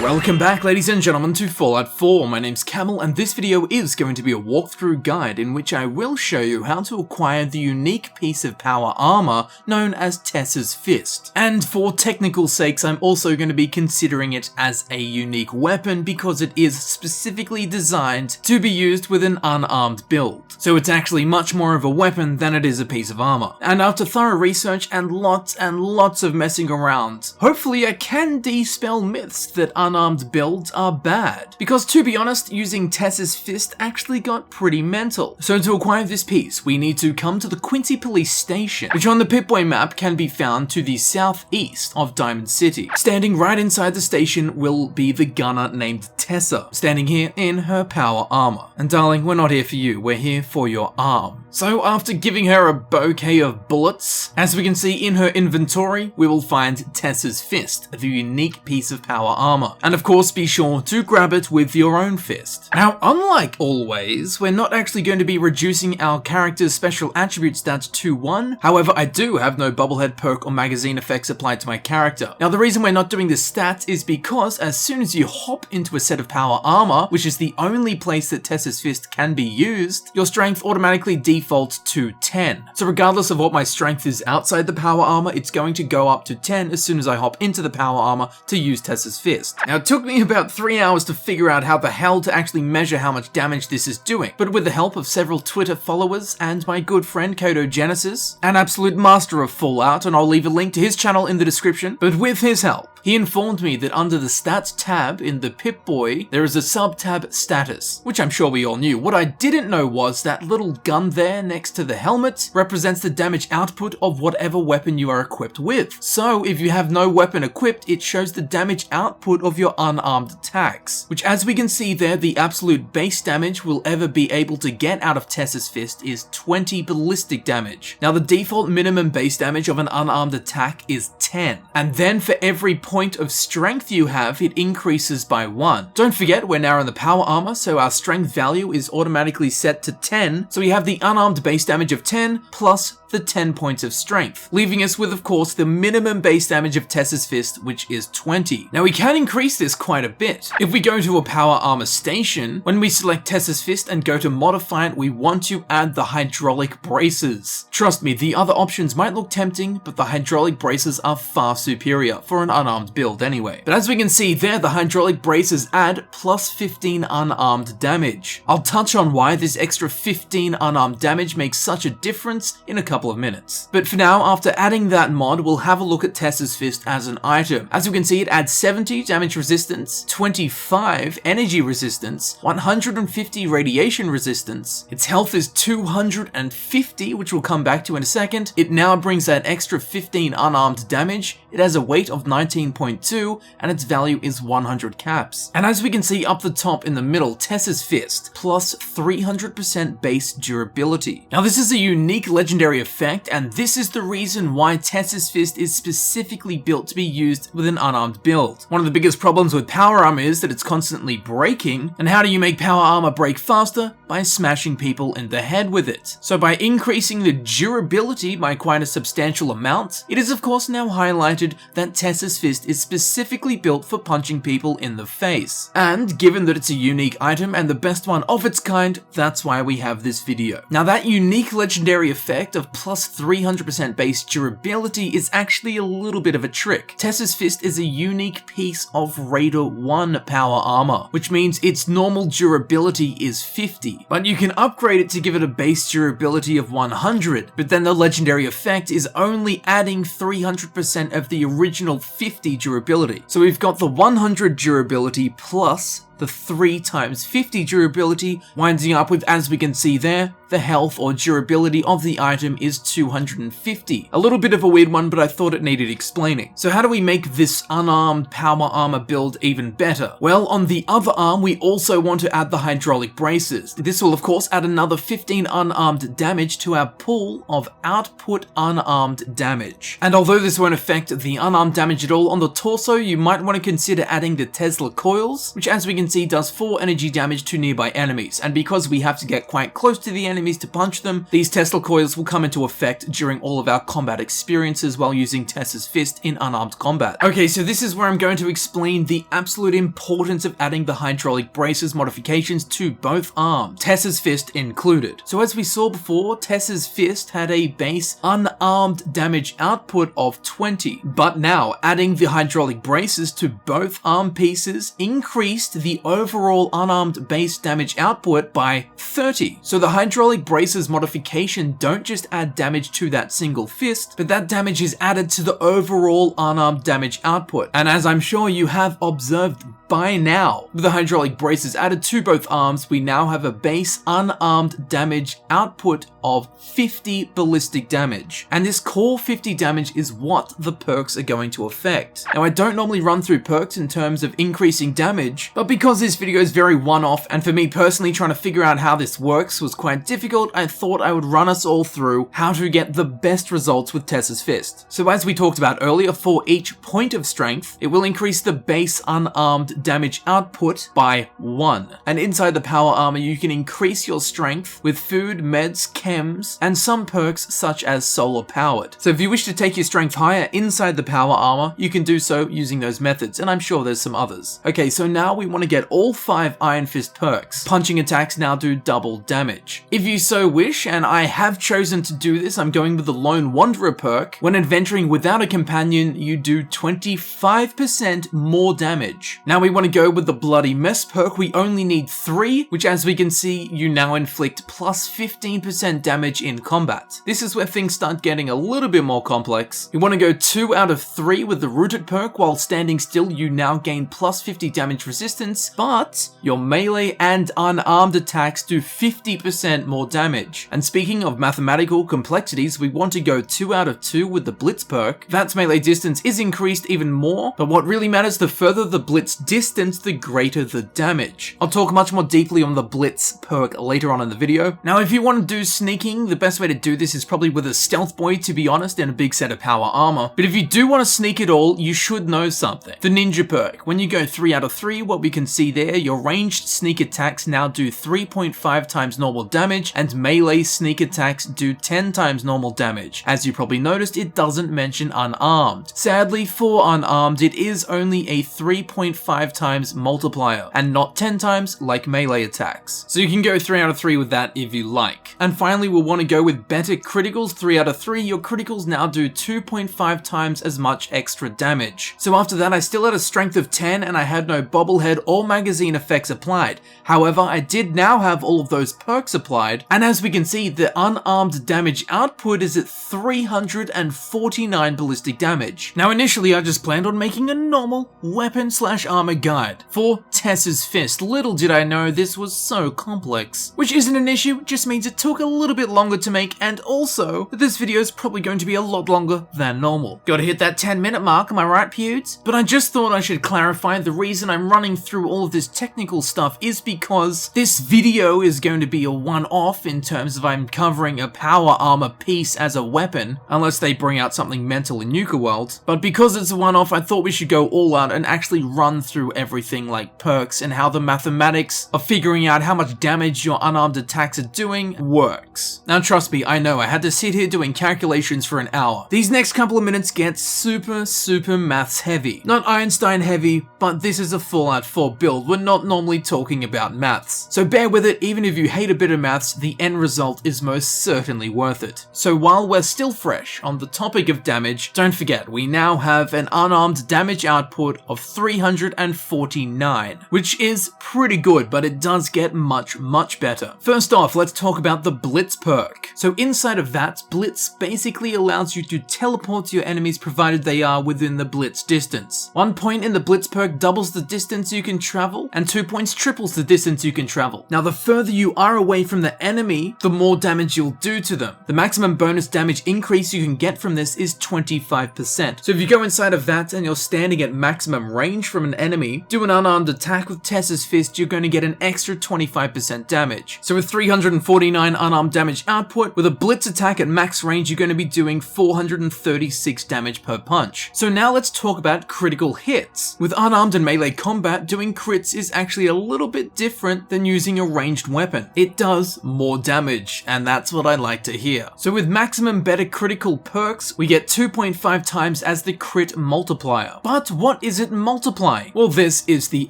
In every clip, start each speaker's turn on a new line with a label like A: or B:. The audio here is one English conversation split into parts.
A: Welcome back, ladies and gentlemen, to Fallout 4. My name's Camel, and this video is going to be a walkthrough guide in which I will show you how to acquire the unique piece of power armor known as Tessa's Fist. And for technical sakes, I'm also going to be considering it as a unique weapon because it is specifically designed to be used with an unarmed build. So it's actually much more of a weapon than it is a piece of armor. And after thorough research and lots of messing around, hopefully I can dispel myths that unarmed builds are bad. Because to be honest, using Tessa's Fist actually got pretty mental. So to acquire this piece, we need to come to the Quincy police station, which on the Pip-Boy map can be found to the southeast of Diamond City. Standing right inside the station will be the gunner named Tessa, standing here in her power armor. And darling, we're not here for you, we're here for your arm. So after giving her a bouquet of bullets, as we can see in her inventory, we will find Tessa's Fist, the unique piece of power armor. And of course, be sure to grab it with your own fist. Now, unlike always, we're not actually going to be reducing our character's special attribute stats to 1. However, I do have no bubblehead perk or magazine effects applied to my character. Now, the reason we're not doing this stat is because as soon as you hop into a set of power armor, which is the only place that Tessa's Fist can be used, your strength automatically defaults to 10. So regardless of what my strength is outside the power armor, it's going to go up to 10 as soon as I hop into the power armor to use Tessa's Fist. Now, it took me about 3 hours to figure out how the hell to actually measure how much damage this is doing, but with the help of several Twitter followers and my good friend Kodo Genesis, an absolute master of Fallout, and I'll leave a link to his channel in the description, but with his help, he informed me that under the stats tab in the Pip-Boy, there is a sub-tab status, which I'm sure we all knew. What I didn't know was that little gun there next to the helmet represents the damage output of whatever weapon you are equipped with. So if you have no weapon equipped, it shows the damage output of your unarmed attacks, which as we can see there, the absolute base damage we'll ever be able to get out of Tessa's Fist is 20 ballistic damage. Now the default minimum base damage of an unarmed attack is 10, and then for every point of strength you have, it increases by 1. Don't forget, we're now in the power armor, so our strength value is automatically set to 10, so we have the unarmed base damage of 10 plus the 10 points of strength, leaving us with, of course, the minimum base damage of Tessa's Fist, which is 20. Now we can increase this quite a bit. If we go to a power armor station, when we select Tessa's Fist and go to modify it, we want to add the Hydrolic Bracers. Trust me, the other options might look tempting, but the Hydrolic Bracers are far superior for an unarmed build anyway. But as we can see there, the Hydrolic Bracers add plus 15 unarmed damage. I'll touch on why this extra 15 unarmed damage makes such a difference in a couple of minutes. But for now, after adding that mod, we'll have a look at Tessa's Fist as an item. As you can see, it adds 70 damage resistance, 25 energy resistance, 150 radiation resistance. Its health is 250, which we'll come back to in a second. It now brings that extra 15 unarmed damage. It has a weight of 19.2, and its value is 100 caps. And as we can see up the top in the middle, Tessa's Fist, plus 300% base durability. Now this is a unique legendary effect, and this is the reason why Tessa's Fist is specifically built to be used with an unarmed build. One of the biggest problems with power armor is that it's constantly breaking, and how do you make power armor break faster? By smashing people in the head with it. So by increasing the durability by quite a substantial amount, it is of course now highlighted that Tessa's Fist is specifically built for punching people in the face. And given that it's a unique item and the best one of its kind, that's why we have this video. Now that unique legendary effect of plus 300% base durability is actually a little bit of a trick. Tessa's Fist is a unique piece of Raider 1 power armor, which means its normal durability is 50, but you can upgrade it to give it a base durability of 100, but then the legendary effect is only adding 300% of the original 50 durability. So we've got the 100 durability plus the 3 times 50 durability, winding up with, as we can see there, the health or durability of the item is 250. A little bit of a weird one, but I thought it needed explaining. So how do we make this unarmed power armor build even better? Well, on the other arm, we also want to add the Hydrolic Bracers. This will of course add another 15 unarmed damage to our pool of output unarmed damage. And although this won't affect the unarmed damage at all on the torso, you might want to consider adding the Tesla coils, which as we can see, does 4 energy damage to nearby enemies, and because we have to get quite close to the enemies to punch them, these Tesla coils will come into effect during all of our combat experiences while using Tessa's Fist in unarmed combat. Okay, so this is where I'm going to explain the absolute importance of adding the Hydrolic Bracers modifications to both arms, Tessa's Fist included. So as we saw before, Tessa's Fist had a base unarmed damage output of 20, but now adding the Hydrolic Bracers to both arm pieces increased the overall unarmed base damage output by 30. So the Hydrolic Bracers modification don't just add damage to that single fist, but that damage is added to the overall unarmed damage output. And as I'm sure you have observed by now, with the Hydrolic Bracers added to both arms, we now have a base unarmed damage output of 50 ballistic damage. And this core 50 damage is what the perks are going to affect. Now, I don't normally run through perks in terms of increasing damage, but because this video is very one-off, and for me personally trying to figure out how this works was quite difficult, I thought I would run us all through how to get the best results with Tessa's Fist. So as we talked about earlier, for each point of strength, it will increase the base unarmed damage output by 1. And inside the power armor, you can increase your strength with food, meds, chems, and some perks such as solar powered. So if you wish to take your strength higher inside the power armor, you can do so using those methods, and I'm sure there's some others. Okay, so now we want to get all 5 Iron Fist perks. Punching attacks now do double damage. If you so wish, and I have chosen to do this, I'm going with the Lone Wanderer perk. When adventuring without a companion, you do 25% more damage. Now we want to go with the Bloody Mess perk. We only need 3, which as we can see, you now inflict plus 15% damage in combat. This is where things start getting a little bit more complex. You want to go 2 out of 3 with the Rooted perk. While standing still, you now gain plus 50 damage resistance, but your melee and unarmed attacks do 50% more damage. And speaking of mathematical complexities, we want to go 2 out of 2 with the Blitz perk. That's melee distance is increased even more, but what really matters, the further the Blitz distance, the greater the damage. I'll talk much more deeply on the Blitz perk later on in the video. Now, if you want to do sneaking, the best way to do this is probably with a Stealth Boy, to be honest, and a big set of power armor. But if you do want to sneak it all, you should know something. The Ninja perk. When you go 3 out of 3, what we can see there, your ranged sneak attacks now do 3.5 times normal damage, and melee sneak attacks do 10 times normal damage. As you probably noticed, it doesn't mention unarmed. Sadly, for unarmed, it is only a 3.5 times multiplier, and not 10 times like melee attacks. So you can go 3 out of 3 with that if you like. And finally, we'll want to go with better criticals. 3 out of 3, your criticals now do 2.5 times as much extra damage. So after that, I still had a strength of 10 and I had no bobblehead or magazine effects applied. However, I did now have all of those perks applied, and as we can see, the unarmed damage output is at 349 ballistic damage. Now initially, I just planned on making a normal weapon/armor guide for Tessa's Fist. Little did I know this was so complex. Which isn't an issue, it just means it took a little bit longer to make, and also that this video is probably going to be a lot longer than normal. Gotta hit that 10-minute mark, am I right, Pewds? But I just thought I should clarify the reason I'm running through all of this technical stuff is because this video is going to be a one-off in terms of I'm covering a power armor piece as a weapon, unless they bring out something mental in Nuka World. But because it's a one-off, I thought we should go all out and actually run through everything like perks and how the mathematics of figuring out how much damage your unarmed attacks are doing works. Now trust me, I know I had to sit here doing calculations for an hour. These next couple of minutes get super maths heavy. Not Einstein heavy, but this is a Fallout 4 build. We're not normally talking about maths. So bear with it, even if you hate a bit of maths, the end result is most certainly worth it. So while we're still fresh on the topic of damage, don't forget, we now have an unarmed damage output of 349, which is pretty good, but it does get much better. First off, let's talk about the Blitz perk. So inside of that, Blitz basically allows you to teleport to your enemies provided they are within the Blitz distance. 1 point in the Blitz perk doubles the distance you can travel, and 2 points triples the distance you can travel. Now the further you are away from the enemy, the more damage you'll do to them. The maximum bonus damage increase you can get from this is 25%. So if you go inside of that and you're standing at maximum range from an enemy, do an unarmed attack with Tessa's Fist, you're going to get an extra 25% damage. So with 349 unarmed damage output, output. With a blitz attack at max range, you're going to be doing 436 damage per punch. So now let's talk about critical hits. With unarmed and melee combat, doing crits is actually a little bit different than using a ranged weapon. It does more damage, and that's what I like to hear. So with maximum better critical perks, we get 2.5 times as the crit multiplier. But what is it multiplying? Well, this is the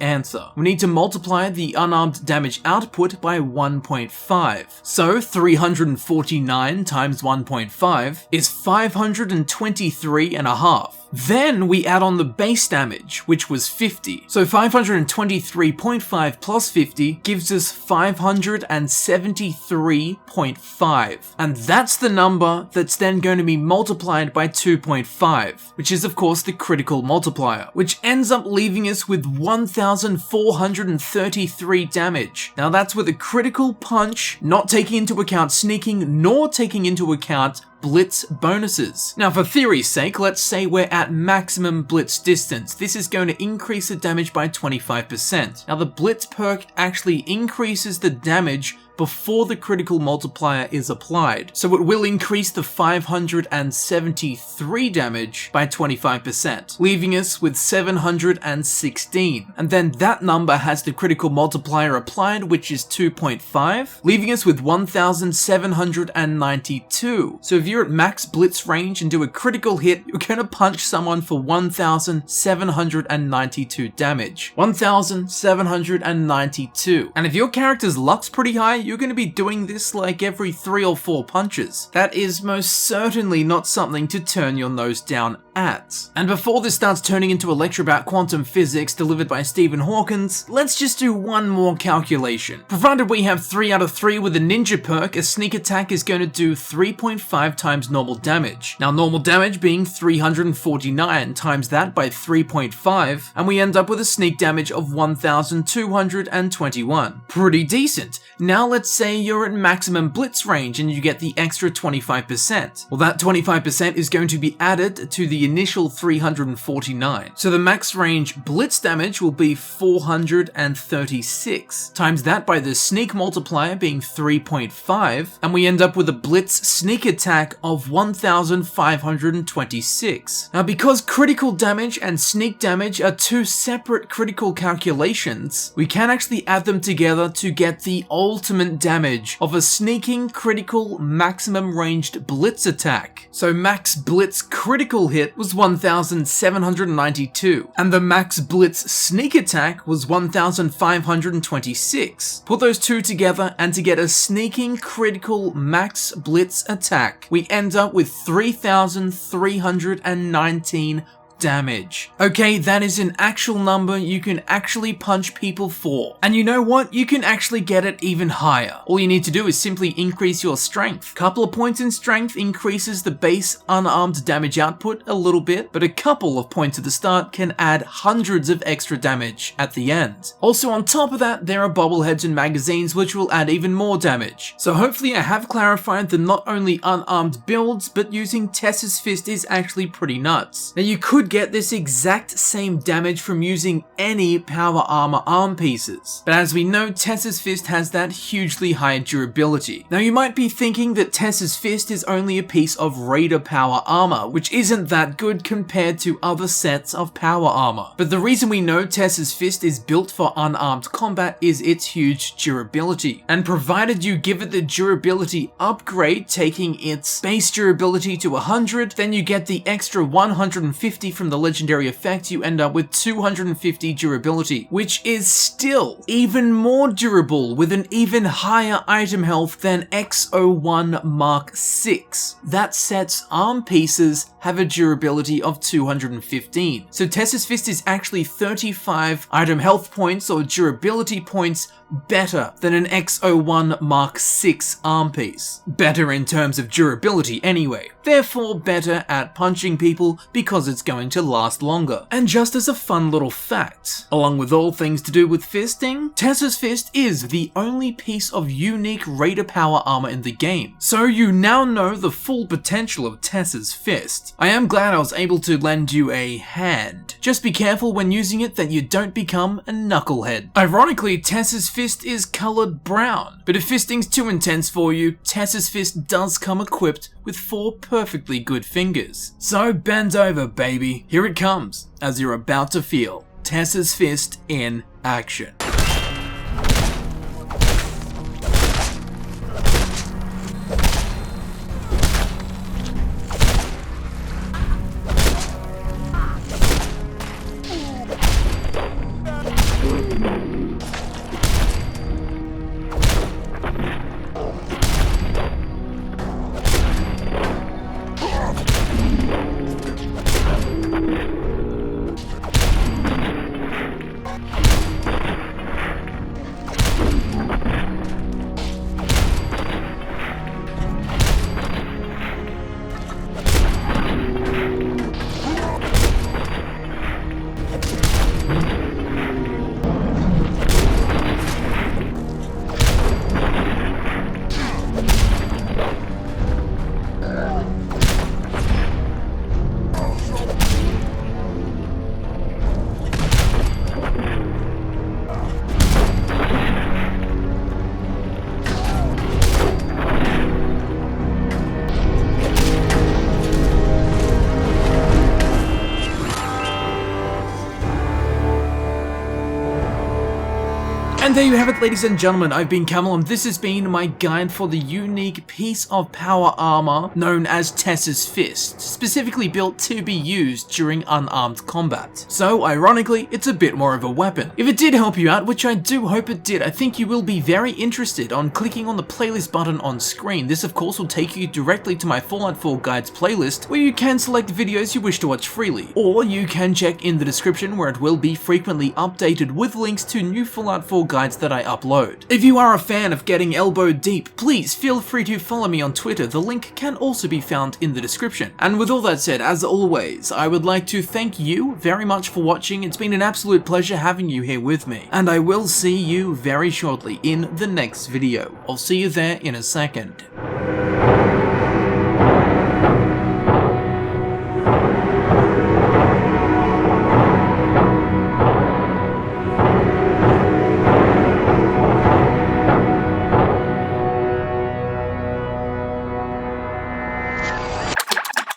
A: answer. We need to multiply the unarmed damage output by 1.5. So 349 times 1.5 is 523.5. Then we add on the base damage, which was 50. So 523.5 plus 50 gives us 573.5. And that's the number that's then going to be multiplied by 2.5, which is of course the critical multiplier, which ends up leaving us with 1,433 damage. Now that's with a critical punch, not taking into account sneaking, nor taking into account blitz bonuses. Now for theory's sake, let's say we're at maximum blitz distance. This is going to increase the damage by 25%. Now the blitz perk actually increases the damage before the critical multiplier is applied. So it will increase the 573 damage by 25%, leaving us with 716. And then that number has the critical multiplier applied, which is 2.5, leaving us with 1,792. So if you're at max blitz range and do a critical hit, you're going to punch someone for 1,792 damage. 1,792. And if your character's luck's pretty high, you're going to be doing this like every 3 or 4 punches. That is most certainly not something to turn your nose down at. And before this starts turning into a lecture about quantum physics delivered by Stephen Hawkins, let's just do one more calculation. Provided we have 3 out of 3 with a ninja perk, a sneak attack is going to do 3.5 times normal damage. Now normal damage being 349, times that by 3.5, and we end up with a sneak damage of 1,221. Pretty decent. Now let's say you're at maximum blitz range and you get the extra 25%. Well, that 25% is going to be added to the initial 349. So the max range blitz damage will be 436. Times that by the sneak multiplier being 3.5, and we end up with a blitz sneak attack of 1,526. Now because critical damage and sneak damage are 2 separate critical calculations, we can actually add them together to get the ultimate damage of a sneaking critical maximum ranged blitz attack. So max blitz critical hit was 1,792, and the max blitz sneak attack was 1,526. Put those two together and to get a sneaking critical max blitz attack, we end up with 3,319 damage. Okay, that is an actual number you can actually punch people for. And you know what? You can actually get it even higher. All you need to do is simply increase your strength. Couple of points in strength increases the base unarmed damage output a little bit, but a couple of points at the start can add hundreds of extra damage at the end. Also on top of that, there are bobbleheads and magazines which will add even more damage. So hopefully I have clarified that not only unarmed builds, but using Tessa's Fist is actually pretty nuts. Now you could get this exact same damage from using any power armor arm pieces, but as we know, Tessa's Fist has that hugely high durability. Now you might be thinking that Tessa's Fist is only a piece of Raider power armor, which isn't that good compared to other sets of power armor. But the reason we know Tessa's Fist is built for unarmed combat is its huge durability, and provided you give it the durability upgrade, taking its base durability to 100, then you get the extra 150 from the legendary effect, you end up with 250 durability, which is still even more durable with an even higher item health than X01 Mark 6. That set's arm pieces have a durability of 215. So Tessa's Fist is actually 35 item health points or durability points better than an X01 Mark 6 arm piece. Better in terms of durability anyway. Therefore better at punching people because it's going going to last longer. And just as a fun little fact, along with all things to do with fisting, Tessa's Fist is the only piece of unique Raider power armor in the game, so you now know the full potential of Tessa's Fist. I am glad I was able to lend you a hand. Just be careful when using it that you don't become a knucklehead. Ironically, Tessa's Fist is colored brown, but if fisting's too intense for you, Tessa's Fist does come equipped with 4 perfectly good fingers. So bend over, baby. Here it comes, as you're about to feel Tessa's Fist in action. And there you have it, ladies and gentlemen. I've been Camel, and this has been my guide for the unique piece of power armor known as Tessa's Fist, specifically built to be used during unarmed combat. So, ironically, it's a bit more of a weapon. If it did help you out, which I do hope it did, I think you will be very interested on clicking on the playlist button on screen. This, of course, will take you directly to my Fallout 4 Guides playlist, where you can select videos you wish to watch freely. Or you can check in the description, where it will be frequently updated with links to new Fallout 4 guides that I upload. If you are a fan of getting elbow deep, please feel free to follow me on Twitter. The link can also be found in the description. And with all that said, as always, I would like to thank you very much for watching. It's been an absolute pleasure having you here with me, and I will see you very shortly in the next video. I'll see you there in a second.